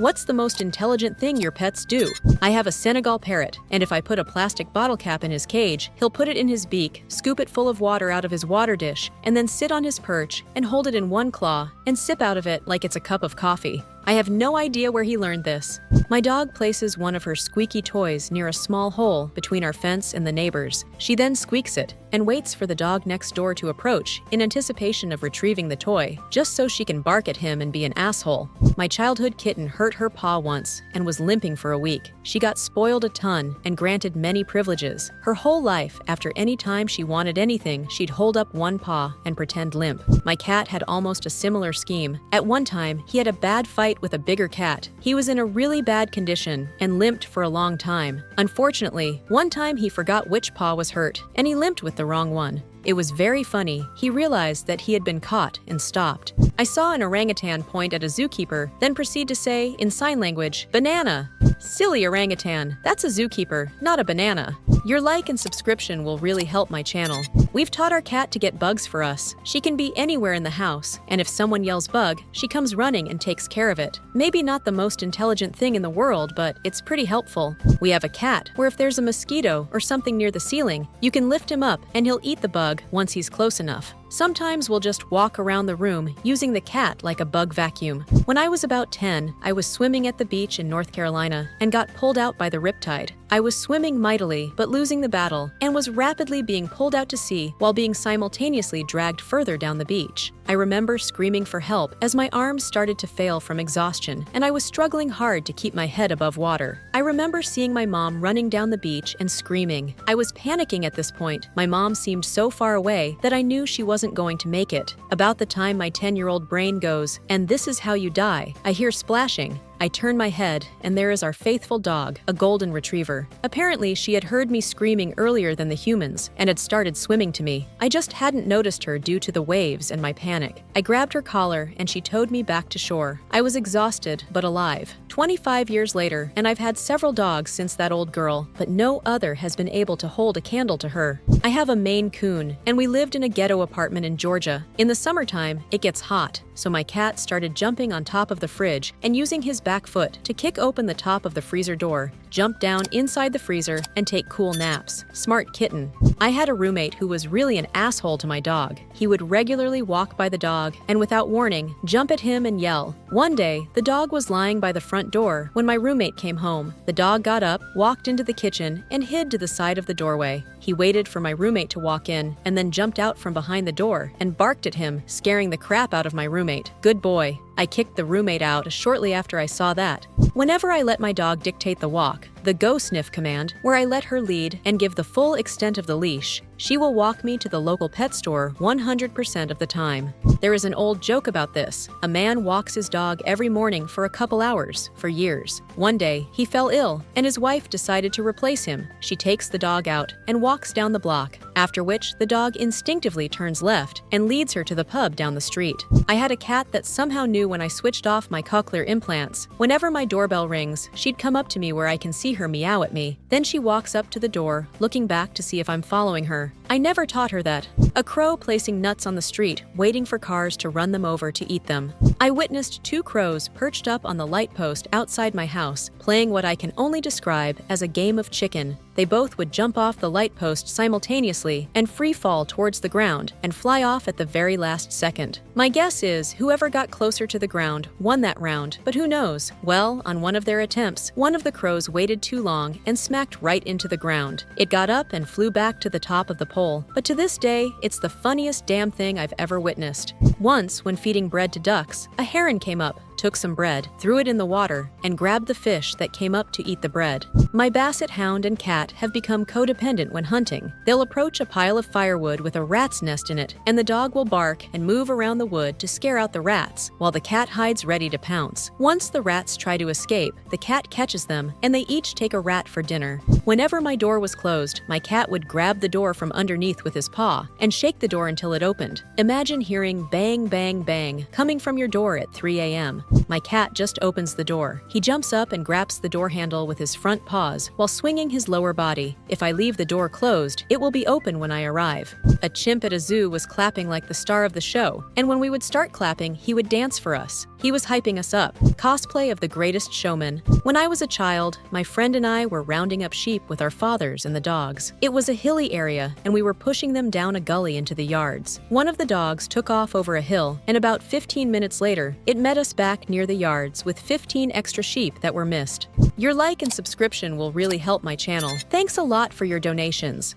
What's the most intelligent thing your pets do? I have a Senegal parrot, and if I put a plastic bottle cap in his cage, he'll put it in his beak, scoop it full of water out of his water dish, and then sit on his perch and hold it in one claw and sip out of it like it's a cup of coffee. I have no idea where he learned this. My dog places one of her squeaky toys near a small hole between our fence and the neighbors. She then squeaks it and waits for the dog next door to approach in anticipation of retrieving the toy, just so she can bark at him and be an asshole. My childhood kitten hurt her paw once and was limping for a week. She got spoiled a ton and granted many privileges. Her whole life, after any time she wanted anything, she'd hold up one paw and pretend limp. My cat had almost a similar scheme. At one time, he had a bad fight with a bigger cat. He was in a really bad condition and limped for a long time. Unfortunately, one time he forgot which paw was hurt, and he limped with the wrong one. It was very funny. He realized that he had been caught and stopped. I saw an orangutan point at a zookeeper, then proceed to say, in sign language, "Banana." Silly orangutan, that's a zookeeper, not a banana. Your like and subscription will really help my channel. We've taught our cat to get bugs for us. She can be anywhere in the house, and if someone yells bug, she comes running and takes care of it. Maybe not the most intelligent thing in the world, but it's pretty helpful. We have a cat where if there's a mosquito or something near the ceiling, you can lift him up and he'll eat the bug once he's close enough. Sometimes we'll just walk around the room using the cat like a bug vacuum. When I was about 10, I was swimming at the beach in North Carolina and got pulled out by the riptide. I was swimming mightily but losing the battle and was rapidly being pulled out to sea while being simultaneously dragged further down the beach. I remember screaming for help as my arms started to fail from exhaustion and I was struggling hard to keep my head above water. I remember seeing my mom running down the beach and screaming. I was panicking at this point. My mom seemed so far away that I knew she wasn't going to make it. About the time my 10-year-old brain goes, "And this is how you die," I hear splashing. I turn my head, and there is our faithful dog, a golden retriever. Apparently, she had heard me screaming earlier than the humans and had started swimming to me. I just hadn't noticed her due to the waves and my panic. I grabbed her collar, and she towed me back to shore. I was exhausted, but alive. 25 years later, and I've had several dogs since that old girl, but no other has been able to hold a candle to her. I have a Maine Coon, and we lived in a ghetto apartment in Georgia. In the summertime, it gets hot, so my cat started jumping on top of the fridge and using his back foot to kick open the top of the freezer door, jump down inside the freezer, and take cool naps. Smart kitten. I had a roommate who was really an asshole to my dog. He would regularly walk by the dog and without warning, jump at him and yell. One day, the dog was lying by the front door when my roommate came home. The dog got up, walked into the kitchen, and hid to the side of the doorway. He waited for my roommate to walk in and then jumped out from behind the door and barked at him, scaring the crap out of my roommate. Good boy. I kicked the roommate out shortly after I saw that. Whenever I let my dog dictate the walk, the go sniff command, where I let her lead and give the full extent of the leash, she will walk me to the local pet store 100% of the time. There is an old joke about this. A man walks his dog every morning for a couple hours, for years. One day, he fell ill, and his wife decided to replace him. She takes the dog out and walks down the block, after which the dog instinctively turns left and leads her to the pub down the street. I had a cat that somehow knew when I switched off my cochlear implants. Whenever my doorbell rings, she'd come up to me where I can see her meow at me. Then she walks up to the door, looking back to see if I'm following her. I never taught her that. A crow placing nuts on the street, waiting for cars to run them over to eat them. I witnessed 2 crows perched up on the light post outside my house, playing what I can only describe as a game of chicken. They both would jump off the light post simultaneously and free fall towards the ground and fly off at the very last second. My guess is whoever got closer to the ground won that round, but who knows? Well, on one of their attempts, one of the crows waited too long and smacked right into the ground. It got up and flew back to the top of the pole, but to this day, it's the funniest damn thing I've ever witnessed. Once, when feeding bread to ducks, a heron came up, took some bread, threw it in the water, and grabbed the fish that came up to eat the bread. My basset hound and cat have become codependent when hunting. They'll approach a pile of firewood with a rat's nest in it, and the dog will bark and move around the wood to scare out the rats, while the cat hides ready to pounce. Once the rats try to escape, the cat catches them, and they each take a rat for dinner. Whenever my door was closed, my cat would grab the door from underneath with his paw and shake the door until it opened. Imagine hearing bang, bang, bang coming from your door at 3 a.m. My cat just opens the door. He jumps up and grabs the door handle with his front paws while swinging his lower body. If I leave the door closed, it will be open when I arrive. A chimp at a zoo was clapping like the star of the show, and when we would start clapping, he would dance for us. He was hyping us up. Cosplay of The Greatest Showman. When I was a child, my friend and I were rounding up sheep with our fathers and the dogs. It was a hilly area, and we were pushing them down a gully into the yards. One of the dogs took off over a hill, and about 15 minutes later, it met us back near the yards with 15 extra sheep that were missed. Your like and subscription will really help my channel. Thanks a lot for your donations.